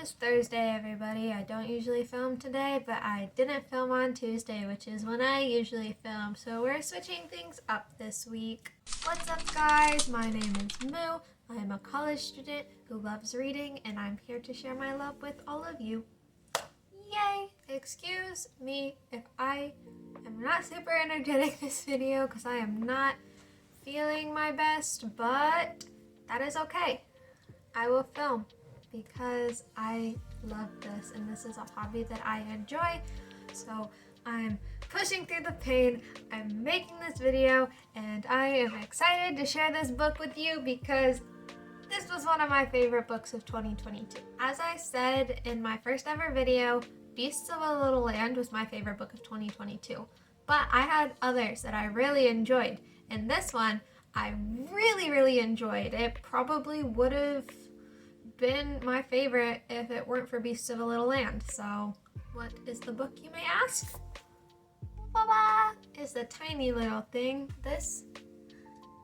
is Thursday, everybody. I don't usually film today, but I didn't film on Tuesday, which is when I usually film, so we're switching things up this week. What's up, guys? My name is Moo. I am a college student who loves reading, and I'm here to share my love with all of you. Yay! Excuse me if I am not super energetic this video, because I am not feeling my best, but that is okay. I will film because I love this and this is a hobby that I enjoy. So I'm pushing through the pain, I'm making this video, and I am excited to share this book with you because this was one of my favorite books of 2022. As I said in my first ever video, Beasts of a Little Land was my favorite book of 2022. But I had others that I really enjoyed, and this one I really enjoyed. It probably would have been my favorite if it weren't for Beasts of a Little Land. So what is the book, you may ask? Baba is a tiny little thing. This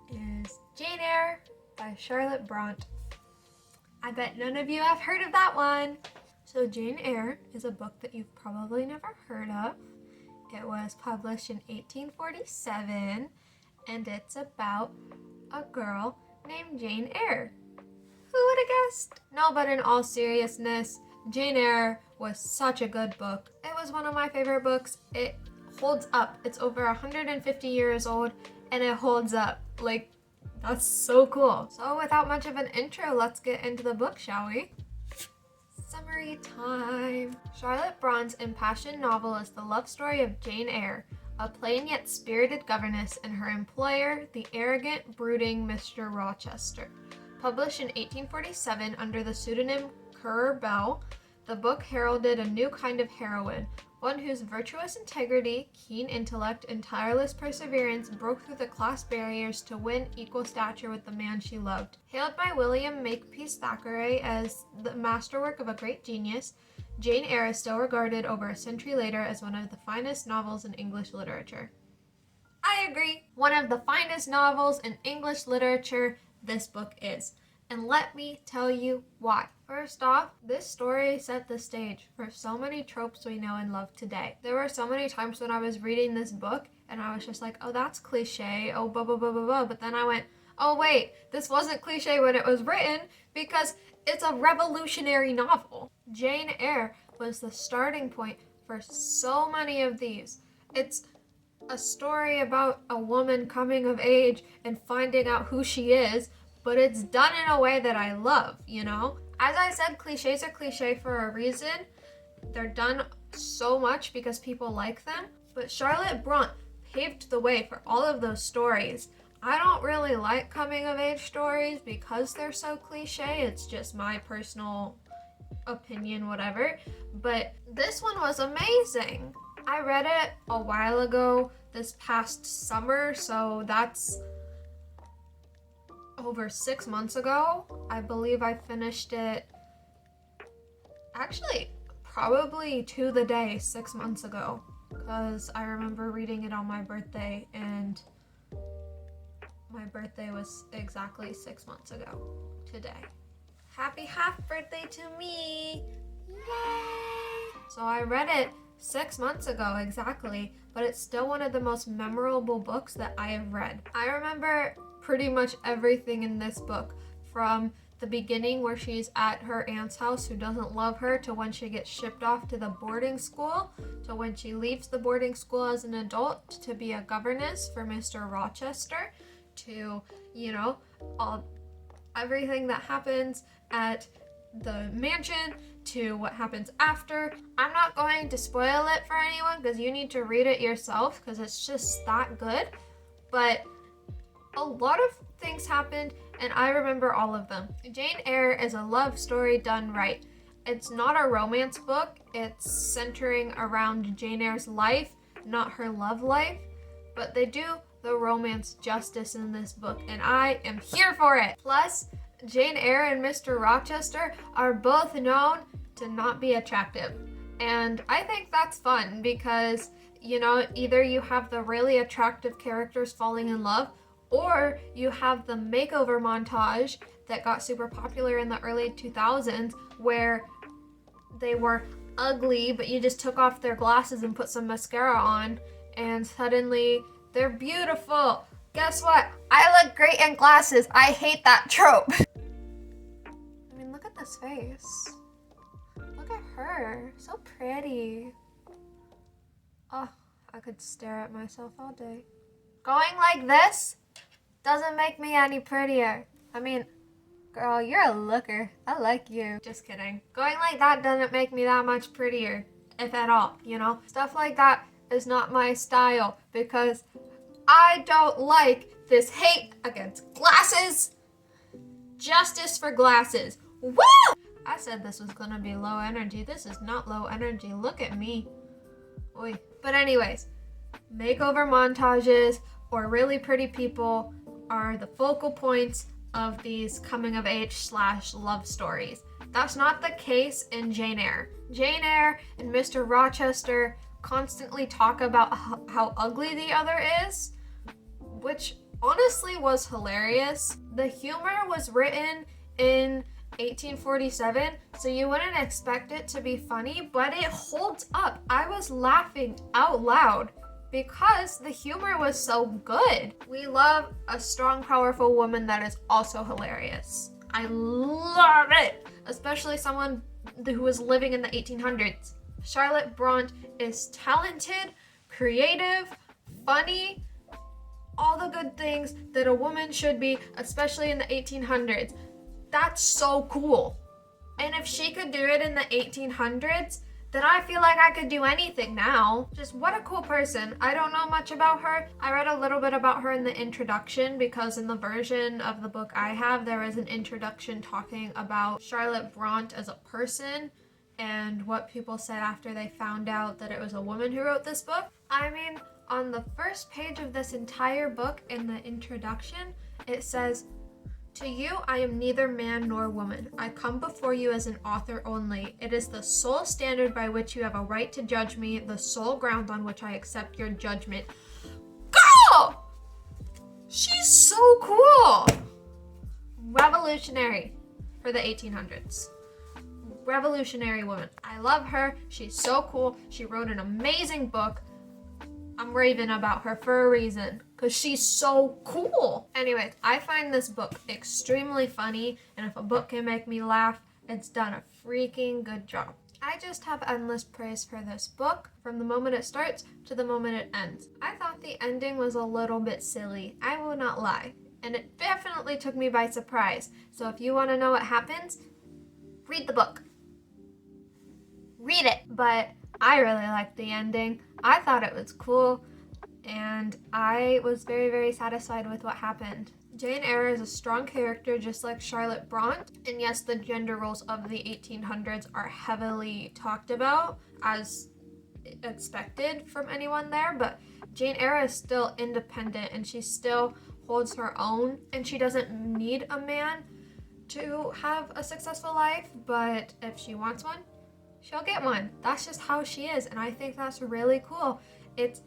is Jane Eyre by Charlotte Bronte. I bet none of you have heard of that one. So Jane Eyre is a book that you've probably never heard of. It was published in 1847 and it's about a girl named Jane Eyre. Who would have guessed? No, but in all seriousness, Jane Eyre was such a good book. It was one of my favorite books. It holds up. It's over 150 years old and it holds up. Like, that's so cool. So without much of an intro, let's get into the book, shall we? Summary time. Charlotte Bronte's impassioned novel is the love story of Jane Eyre, a plain yet spirited governess, and her employer, the arrogant, brooding Mr. Rochester. Published in 1847 under the pseudonym Currer Bell, the book heralded a new kind of heroine, one whose virtuous integrity, keen intellect, and tireless perseverance broke through the class barriers to win equal stature with the man she loved. Hailed by William Makepeace Thackeray as the masterwork of a great genius, Jane Eyre is still regarded over a century later as one of the finest novels in English literature. I agree. One of the finest novels in English literature this book is. And let me tell you why. First off, this story set the stage for so many tropes we know and love today. There were so many times when I was reading this book and I was just like, oh, that's cliche, oh, blah, blah, blah, blah, blah. But then I went, oh, wait, this wasn't cliche when it was written because it's a revolutionary novel. Jane Eyre was the starting point for so many of these. It's a story about a woman coming of age and finding out who she is, but it's done in a way that I love, you know? As I said, cliches are cliche for a reason. They're done so much because people like them, but Charlotte Bronte paved the way for all of those stories. I don't really like coming of age stories because they're so cliche. It's just my personal opinion, whatever. But this one was amazing. I read it a while ago this past summer, so that's over 6 months ago. I believe I finished it actually probably to the day 6 months ago because I remember reading it on my birthday and my birthday was exactly 6 months ago today. Happy half birthday to me! Yay! So I read it 6 months ago exactly, but it's still one of the most memorable books that I have read. I remember pretty much everything in this book, from the beginning where she's at her aunt's house who doesn't love her, to when she gets shipped off to the boarding school, to when she leaves the boarding school as an adult to be a governess for Mr. Rochester, to, you know, everything that happens at the mansion, to what happens after. I'm not going to spoil it for anyone because you need to read it yourself because it's just that good, but a lot of things happened and I remember all of them. Jane Eyre is a love story done right. It's not a romance book. It's centering around Jane Eyre's life, not her love life, but they do the romance justice in this book and I am here for it. Plus, Jane Eyre and Mr. Rochester are both known to not be attractive. And I think that's fun because, you know, either you have the really attractive characters falling in love or you have the makeover montage that got super popular in the early 2000s where they were ugly, but you just took off their glasses and put some mascara on, and suddenly they're beautiful. Guess what? I look great in glasses. I hate that trope. I mean, look at this face. Look at her. So pretty. Oh, I could stare at myself all day. Going like this doesn't make me any prettier. I mean, girl, you're a looker. I like you. Just kidding. Going like that doesn't make me that much prettier, if at all, you know? Stuff like that is not my style because I don't like this hate against glasses. Justice for glasses. Woo! I said this was gonna be low energy. This is not low energy. Look at me. Oy. But anyways, makeover montages or really pretty people are the focal points of these coming of age / love stories. That's not the case in Jane Eyre. Jane Eyre and Mr. Rochester constantly talk about how ugly the other is, which honestly was hilarious. The humor was written in 1847, so you wouldn't expect it to be funny, but it holds up. I was laughing out loud because the humor was so good. We love a strong, powerful woman that is also hilarious. I love it, especially someone who was living in the 1800s. Charlotte Bronte is talented, creative, funny, all the good things that a woman should be, especially in the 1800s. That's so cool. And if she could do it in the 1800s, then I feel like I could do anything now. Just what a cool person. I don't know much about her. I read a little bit about her in the introduction because in the version of the book I have, there is an introduction talking about Charlotte Bronte as a person and what people said after they found out that it was a woman who wrote this book. I mean, on the first page of this entire book in the introduction, it says, "To you, I am neither man nor woman. I come before you as an author only. It is the sole standard by which you have a right to judge me, the sole ground on which I accept your judgment." Girl! She's so cool! Revolutionary for the 1800s. Revolutionary woman. I love her. She's so cool. She wrote an amazing book. I'm raving about her for a reason, because she's so cool. Anyways, I find this book extremely funny, and if a book can make me laugh, it's done a freaking good job. I just have endless praise for this book, from the moment it starts to the moment it ends. I thought the ending was a little bit silly, I will not lie, and it definitely took me by surprise. So if you want to know what happens, read the book. Read it. But I really liked the ending. I thought it was cool, and I was very, very satisfied with what happened. Jane Eyre is a strong character just like Charlotte Bronte, and yes, the gender roles of the 1800s are heavily talked about as expected from anyone there, but Jane Eyre is still independent and she still holds her own, and she doesn't need a man to have a successful life, but if she wants one, she'll get one. That's just how she is, and I think that's really cool. It's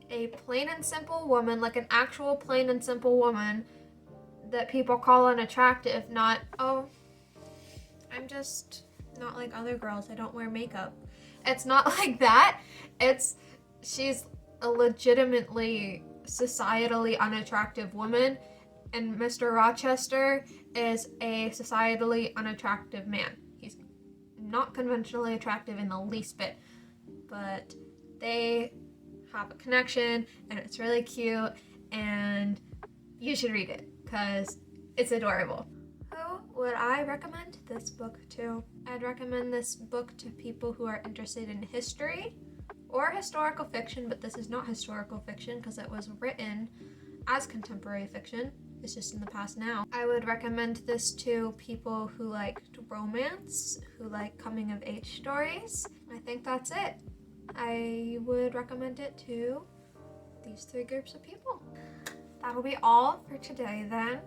a plain and simple woman, like an actual plain and simple woman that people call unattractive, not, oh, I'm just not like other girls, I don't wear makeup. It's not like that. She's a legitimately societally unattractive woman, and Mr. Rochester is a societally unattractive man. He's not conventionally attractive in the least bit, but they have a connection and it's really cute, and you should read it because it's adorable. Who would I recommend this book to? I'd recommend this book to people who are interested in history or historical fiction, but this is not historical fiction because it was written as contemporary fiction. It's just in the past now. I would recommend this to people who like romance, who like coming of age stories. I think that's it. I would recommend it to these three groups of people. That'll be all for today then.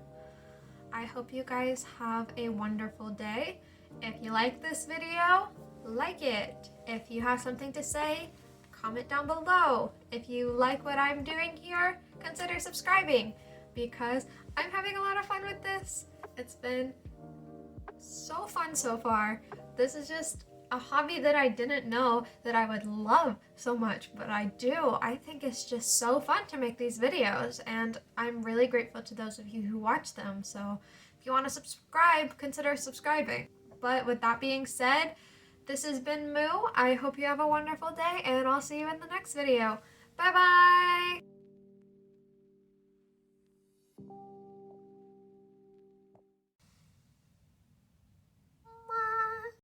I hope you guys have a wonderful day. If you like this video, like it. If you have something to say, comment down below. If you like what I'm doing here, consider subscribing, because I'm having a lot of fun with this. It's been so fun so far. This is just a hobby that I didn't know that I would love so much, but I do. I think it's just so fun to make these videos, and I'm really grateful to those of you who watch them. So if you want to subscribe, consider subscribing. But with that being said, this has been Moo. I hope you have a wonderful day, and I'll see you in the next video. Bye bye!